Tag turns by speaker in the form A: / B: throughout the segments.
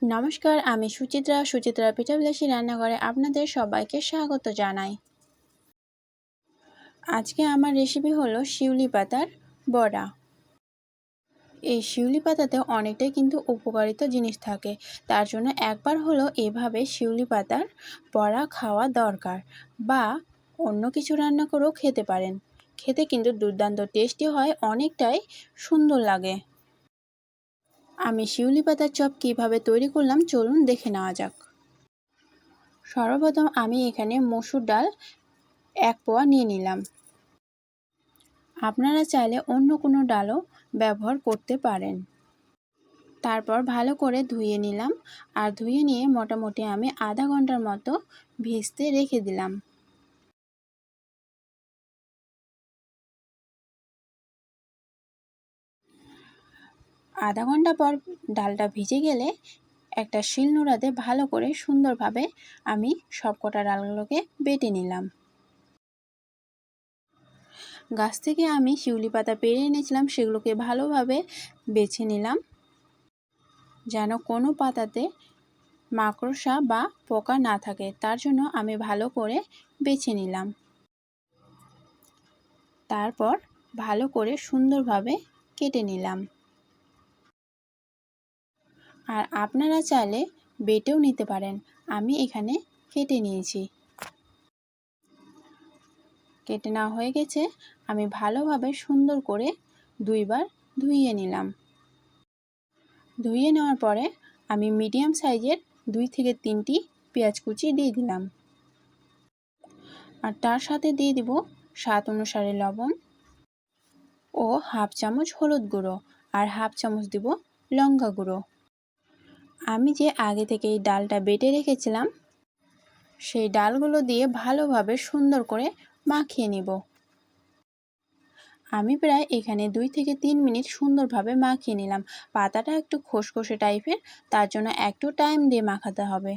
A: নমস্কার, আমি সুচিত্রা পিঠাবিলাসী রান্নাঘরে আপনাদের সবাইকে স্বাগত জানাই। আজকে আমার রেসিপি হলো শিউলি পাতার বড়া। এই শিউলি পাতাতে অনেকটাই কিন্তু উপকারিতা জিনিস থাকে, তার জন্য একবার হলো এভাবে শিউলি পাতার বড়া খাওয়া দরকার, বা অন্য কিছু রান্না করেও খেতে পারেন। খেতে কিন্তু দুর্দান্ত টেস্টি হয়, অনেকটাই সুন্দর লাগে। আমি শিউলি পাতার চপ কিভাবে তৈরি করলাম চলুন দেখে নেওয়া যাক। সর্বপ্রথম আমি এখানে মসুর ডাল 1 পোয়া নিয়ে নিলাম। আপনারা চাইলে অন্য কোনো ডালও ব্যবহার করতে পারেন। তারপর ভালো করে ধুয়ে নিলাম, আর ধুয়ে নিয়ে মোটামুটি আমি আধা ঘন্টার মতো ভিজতে রেখে দিলাম। আধা ঘন্টা পর ডালটা ভিজে গেলে একটা শিলনোড়াতে ভালো করে সুন্দরভাবে আমি সবকটা ডালগুলোকে বেটে নিলাম। গাছ থেকে আমি শিউলি পাতা পেড়ে এনেছিলাম, সেগুলোকে ভালোভাবে বেছে নিলাম যেন কোনো পাতাতে মাকড়সা বা পোকা না থাকে, তার জন্য আমি ভালো করে বেছে নিলাম। তারপর ভালো করে সুন্দরভাবে কেটে নিলাম। আর আপনারা চাইলে বেটেও নিতে পারেন, আমি এখানে কেটে নিয়েছি। কেটে নেওয়া হয়ে গেছে, আমি ভালোভাবে সুন্দর করে 2 বার ধুইয়ে নিলাম। ধুইয়ে নেওয়ার পরে আমি মিডিয়াম সাইজের 2 থেকে 3টি পেঁয়াজ কুচি দিয়ে দিলাম, আর তার সাথে দিয়ে দিব স্বাদ অনুসারে লবণ ও হাফ চামচ হলুদ গুঁড়ো, আর হাফ চামচ দিব লঙ্কা গুঁড়ো। আমি যে আগে থেকে এই ডালটা বেটে রেখেছিলাম, সেই ডালগুলো দিয়ে ভালোভাবে সুন্দর করে মাখিয়ে নিব। আমি প্রায় এখানে 2 থেকে 3 মিনিট সুন্দরভাবে মাখিয়ে নিলাম। পাতাটা একটু খসখসে টাইপের, তার জন্য একটু টাইম দিয়ে মাখাতে হবে।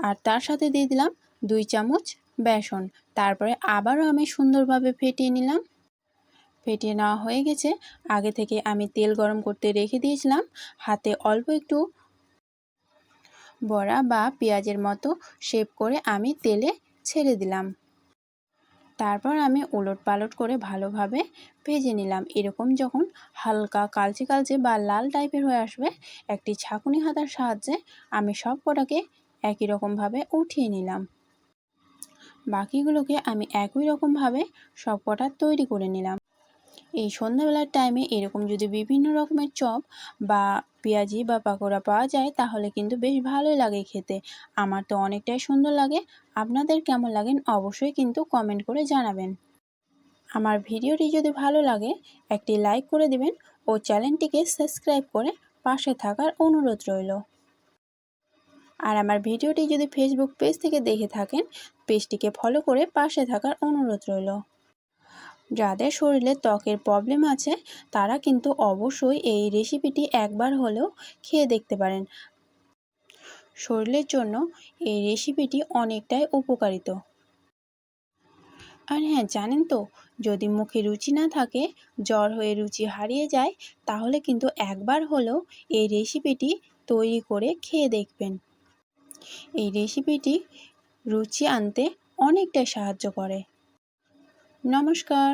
A: আর তার সাথে দিয়ে দিলাম 2 চামচ বেসন। তারপরে আবারও আমি সুন্দরভাবে ফেটিয়ে নিলাম। ফেটিয়ে নেওয়া হয়ে গেছে। আগে থেকে আমি তেল গরম করতে রেখে দিয়েছিলাম। হাতে অল্প একটু বড়া বা পেঁয়াজের মতো শেপ করে আমি তেলে ছেড়ে দিলাম। তারপর আমি ওলট পালট করে ভালোভাবে ভেজে নিলাম। এরকম যখন হালকা কালচে কালচে বা লাল টাইপের হয়ে আসবে, একটি ছাঁকুনি হাতার সাহায্যে আমি সব কটাকে একই রকমভাবে উঠিয়ে নিলাম। বাকিগুলোকে আমি একই রকমভাবে সব কটা তৈরি করে নিলাম। এই সন্ধ্যাবেলার টাইমে এরকম যদি বিভিন্ন রকমের চপ বা পেঁয়াজি বা পাকোড়া পাওয়া যায়, তাহলে কিন্তু বেশ ভালোই লাগে খেতে। আমার তো অনেকটাই সুন্দর লাগে। আপনাদের কেমন লাগেন অবশ্যই কিন্তু কমেন্ট করে জানাবেন। আমার ভিডিওটি যদি ভালো লাগে একটি লাইক করে দিবেন ও চ্যানেলটিকে সাবস্ক্রাইব করে পাশে থাকার অনুরোধ রইল। আর আমার ভিডিওটি যদি ফেসবুক পেজ থেকে দেখে থাকেন, পেজটিকে ফলো করে পাশে থাকার অনুরোধ রইল। যাদের শরীরে ত্বকের প্রবলেম আছে, তারা কিন্তু অবশ্যই এই রেসিপিটি একবার হলেও খেয়ে দেখতে পারেন। শরীরের জন্য এই রেসিপিটি অনেকটাই উপকারিত। আর হ্যাঁ, জানেন তো, যদি মুখে রুচি না থাকে, জ্বর হয়ে রুচি হারিয়ে যায়, তাহলে কিন্তু একবার হলেও এই রেসিপিটি তৈরি করে খেয়ে দেখবেন। এই রেসিপিটি রুচি আনতে অনেকটাই সাহায্য করে। নমস্কার।